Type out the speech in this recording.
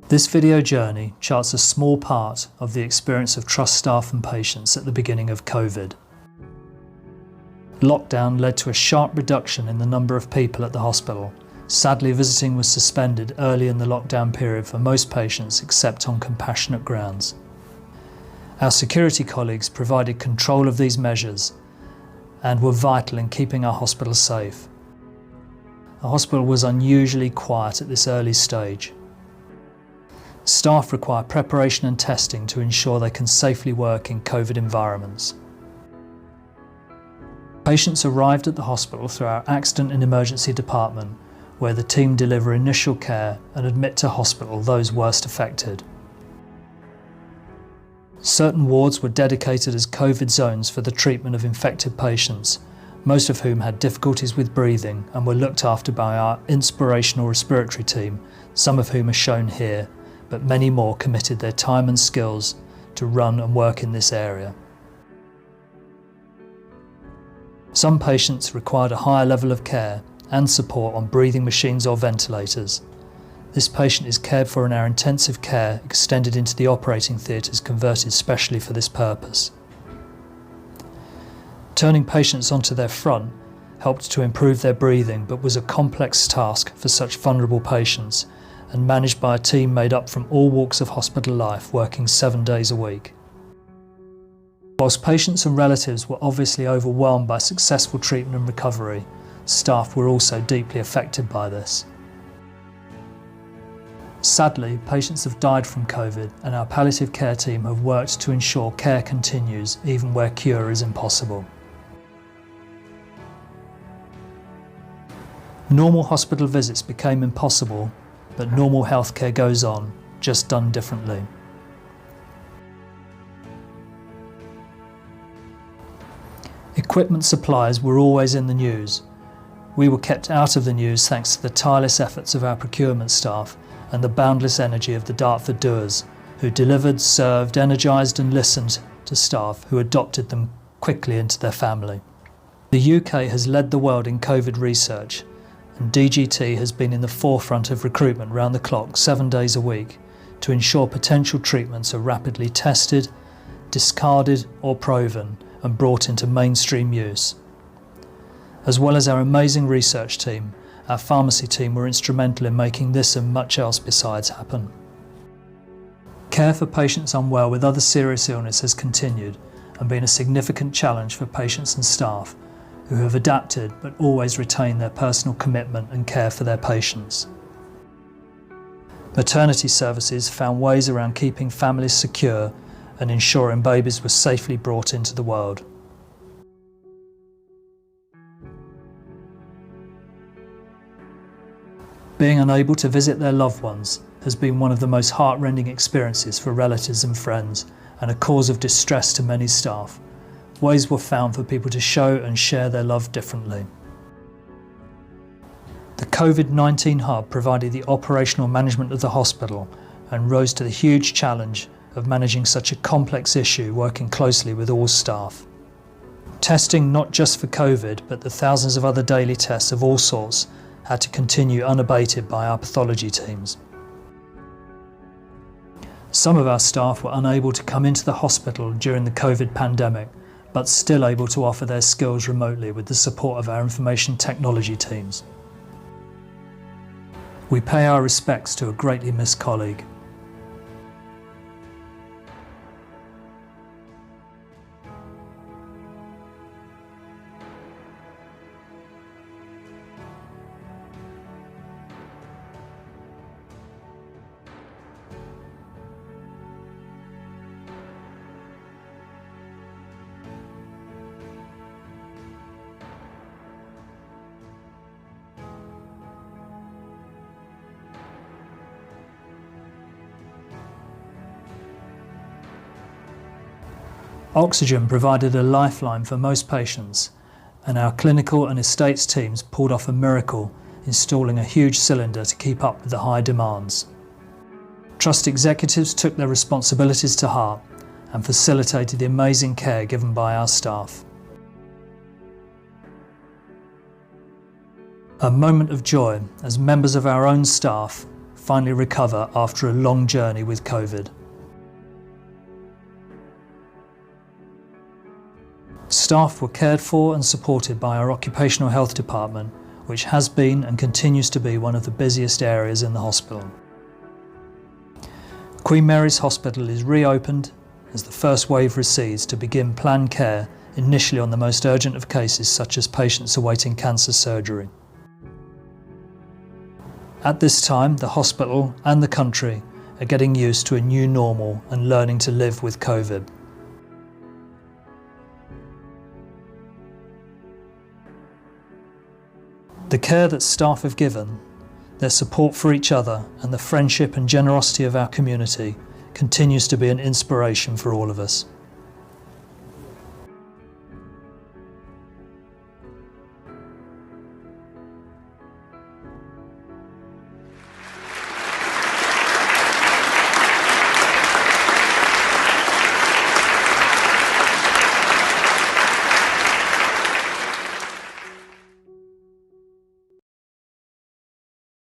This video journey charts a small part of the experience of Trust staff and patients at the beginning of COVID. Lockdown led to a sharp reduction in the number of people at the hospital. Sadly, visiting was suspended early in the lockdown period for most patients except on compassionate grounds. Our security colleagues provided control of these measures and were vital in keeping our hospital safe. The hospital was unusually quiet at this early stage. Staff require preparation and testing to ensure they can safely work in COVID environments. Patients arrived at the hospital through our accident and emergency department, where the team deliver initial care and admit to hospital those worst affected. Certain wards were dedicated as COVID zones for the treatment of infected patients, most of whom had difficulties with breathing and were looked after by our inspirational respiratory team, some of whom are shown here, but many more committed their time and skills to run and work in this area. Some patients required a higher level of care and support on breathing machines or ventilators. This patient is cared for in our intensive care, extended into the operating theatres converted specially for this purpose. Turning patients onto their front helped to improve their breathing, but was a complex task for such vulnerable patients and managed by a team made up from all walks of hospital life, working 7 days a week. Whilst patients and relatives were obviously overwhelmed by successful treatment and recovery, staff were also deeply affected by this. Sadly, patients have died from COVID, and our palliative care team have worked to ensure care continues even where cure is impossible. Normal hospital visits became impossible, but normal healthcare goes on, just done differently. Equipment supplies were always in the news. We were kept out of the news thanks to the tireless efforts of our procurement staff and the boundless energy of the Dartford doers, who delivered, served, energised and listened to staff who adopted them quickly into their family. The UK has led the world in COVID research, and DGT has been in the forefront of recruitment round the clock 7 days a week to ensure potential treatments are rapidly tested, discarded or proven and brought into mainstream use. As well as our amazing research team, our pharmacy team were instrumental in making this and much else besides happen. Care for patients unwell with other serious illness has continued and been a significant challenge for patients and staff who have adapted but always retain their personal commitment and care for their patients. Maternity services found ways around keeping families secure and ensuring babies were safely brought into the world. Being unable to visit their loved ones has been one of the most heartrending experiences for relatives and friends, and a cause of distress to many staff. Ways were found for people to show and share their love differently. The COVID-19 hub provided the operational management of the hospital and rose to the huge challenge of managing such a complex issue, working closely with all staff. Testing not just for COVID, but the thousands of other daily tests of all sorts had to continue unabated by our pathology teams. Some of our staff were unable to come into the hospital during the COVID pandemic, but still able to offer their skills remotely with the support of our information technology teams. We pay our respects to a greatly missed colleague. Oxygen provided a lifeline for most patients, and our clinical and estates teams pulled off a miracle, installing a huge cylinder to keep up with the high demands. Trust executives took their responsibilities to heart and facilitated the amazing care given by our staff. A moment of joy as members of our own staff finally recover after a long journey with COVID. Staff were cared for and supported by our occupational health department, which has been and continues to be one of the busiest areas in the hospital. Queen Mary's Hospital is reopened as the first wave recedes to begin planned care, initially on the most urgent of cases such as patients awaiting cancer surgery. At this time, the hospital and the country are getting used to a new normal and learning to live with COVID. The care that staff have given, their support for each other and the friendship and generosity of our community continues to be an inspiration for all of us.